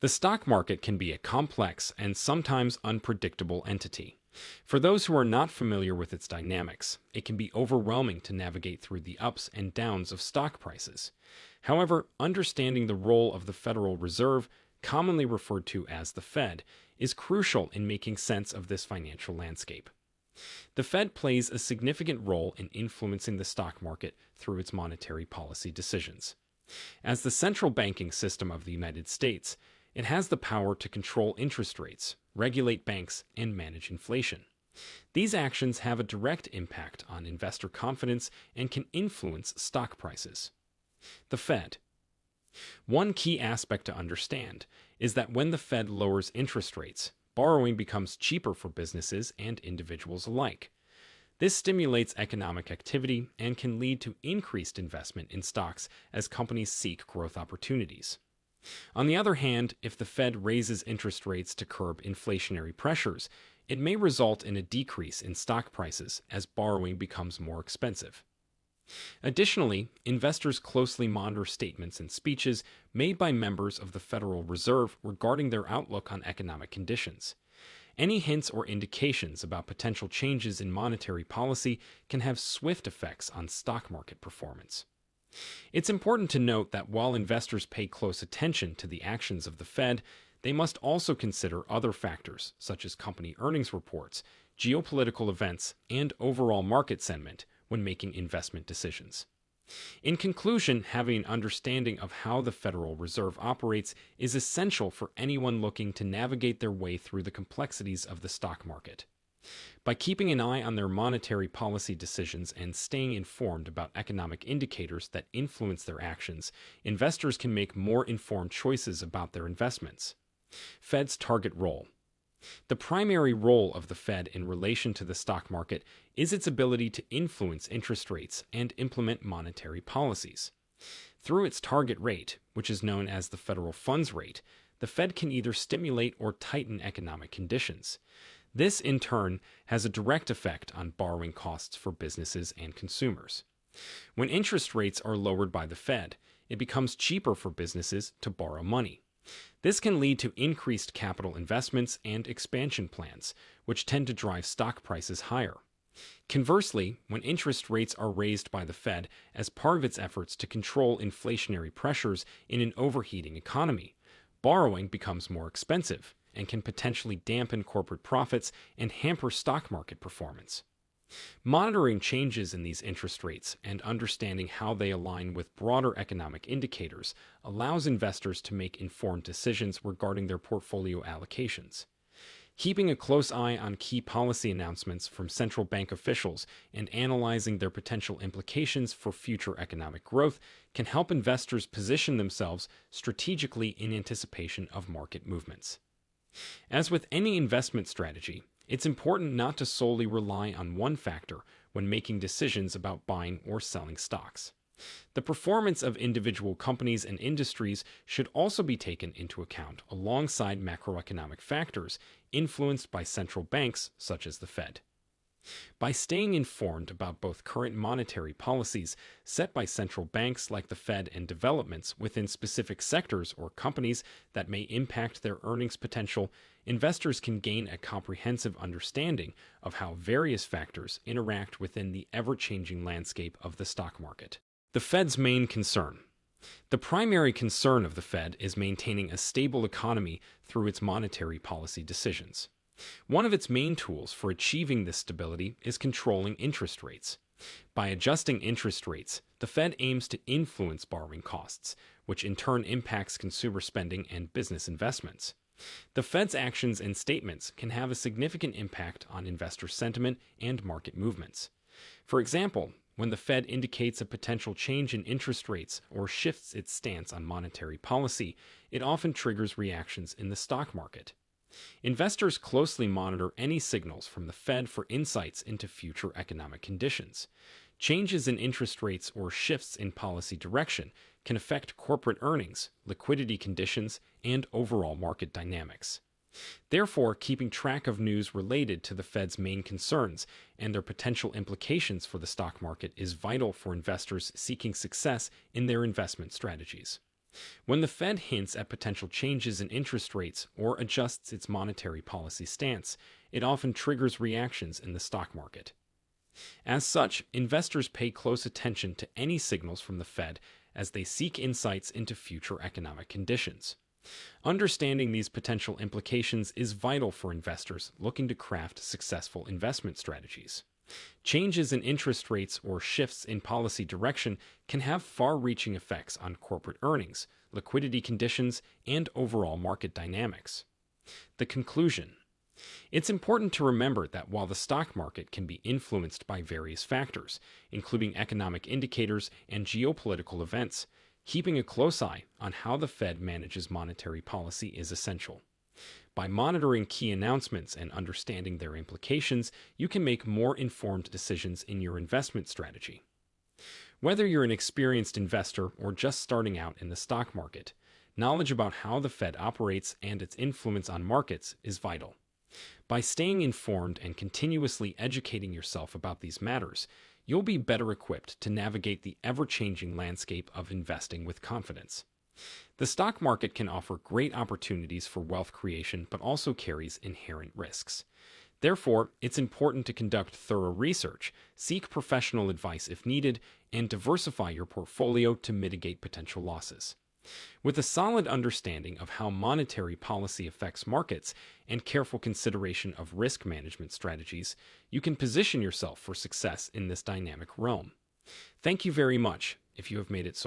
The stock market can be a complex and sometimes unpredictable entity. For those who are not familiar with its dynamics, it can be overwhelming to navigate through the ups and downs of stock prices. However, understanding the role of the Federal Reserve, commonly referred to as the Fed, is crucial in making sense of this financial landscape. The Fed plays a significant role in influencing the stock market through its monetary policy decisions. As the central banking system of the United States, it has the power to control interest rates, regulate banks, and manage inflation. These actions have a direct impact on investor confidence and can influence stock prices. The Fed. One key aspect to understand is that when the Fed lowers interest rates, borrowing becomes cheaper for businesses and individuals alike. This stimulates economic activity and can lead to increased investment in stocks as companies seek growth opportunities. On the other hand, if the Fed raises interest rates to curb inflationary pressures, it may result in a decrease in stock prices as borrowing becomes more expensive. Additionally, investors closely monitor statements and speeches made by members of the Federal Reserve regarding their outlook on economic conditions. Any hints or indications about potential changes in monetary policy can have swift effects on stock market performance. It's important to note that while investors pay close attention to the actions of the Fed, they must also consider other factors such as company earnings reports, geopolitical events, and overall market sentiment when making investment decisions. In conclusion, having an understanding of how the Federal Reserve operates is essential for anyone looking to navigate their way through the complexities of the stock market. By keeping an eye on their monetary policy decisions and staying informed about economic indicators that influence their actions, investors can make more informed choices about their investments. Fed's target role. The primary role of the Fed in relation to the stock market is its ability to influence interest rates and implement monetary policies. Through its target rate, which is known as the federal funds rate, the Fed can either stimulate or tighten economic conditions. This, in turn, has a direct effect on borrowing costs for businesses and consumers. When interest rates are lowered by the Fed, it becomes cheaper for businesses to borrow money. This can lead to increased capital investments and expansion plans, which tend to drive stock prices higher. Conversely, when interest rates are raised by the Fed as part of its efforts to control inflationary pressures in an overheating economy, borrowing becomes more expensive and can potentially dampen corporate profits and hamper stock market performance. Monitoring changes in these interest rates and understanding how they align with broader economic indicators allows investors to make informed decisions regarding their portfolio allocations. Keeping a close eye on key policy announcements from central bank officials and analyzing their potential implications for future economic growth can help investors position themselves strategically in anticipation of market movements. As with any investment strategy, it's important not to solely rely on one factor when making decisions about buying or selling stocks. The performance of individual companies and industries should also be taken into account alongside macroeconomic factors influenced by central banks such as the Fed. By staying informed about both current monetary policies set by central banks like the Fed and developments within specific sectors or companies that may impact their earnings potential, investors can gain a comprehensive understanding of how various factors interact within the ever-changing landscape of the stock market. The Fed's main concern. The primary concern of the Fed is maintaining a stable economy through its monetary policy decisions. One of its main tools for achieving this stability is controlling interest rates. By adjusting interest rates, the Fed aims to influence borrowing costs, which in turn impacts consumer spending and business investments. The Fed's actions and statements can have a significant impact on investor sentiment and market movements. For example, when the Fed indicates a potential change in interest rates or shifts its stance on monetary policy, it often triggers reactions in the stock market. Investors closely monitor any signals from the Fed for insights into future economic conditions. Changes in interest rates or shifts in policy direction can affect corporate earnings, liquidity conditions, and overall market dynamics. Therefore, keeping track of news related to the Fed's main concerns and their potential implications for the stock market is vital for investors seeking success in their investment strategies. When the Fed hints at potential changes in interest rates or adjusts its monetary policy stance, it often triggers reactions in the stock market. As such, investors pay close attention to any signals from the Fed as they seek insights into future economic conditions. Understanding these potential implications is vital for investors looking to craft successful investment strategies. Changes in interest rates or shifts in policy direction can have far reaching effects on corporate earnings, liquidity conditions, and overall market dynamics. The conclusion: it's important to remember that while the stock market can be influenced by various factors, including economic indicators and geopolitical events, keeping a close eye on how the Fed manages monetary policy is essential. By monitoring key announcements and understanding their implications, you can make more informed decisions in your investment strategy. Whether you're an experienced investor or just starting out in the stock market, knowledge about how the Fed operates and its influence on markets is vital. By staying informed and continuously educating yourself about these matters, you'll be better equipped to navigate the ever-changing landscape of investing with confidence. The stock market can offer great opportunities for wealth creation, but also carries inherent risks. Therefore, it's important to conduct thorough research, seek professional advice if needed, and diversify your portfolio to mitigate potential losses. With a solid understanding of how monetary policy affects markets and careful consideration of risk management strategies, you can position yourself for success in this dynamic realm. Thank you very much if you have made it so far.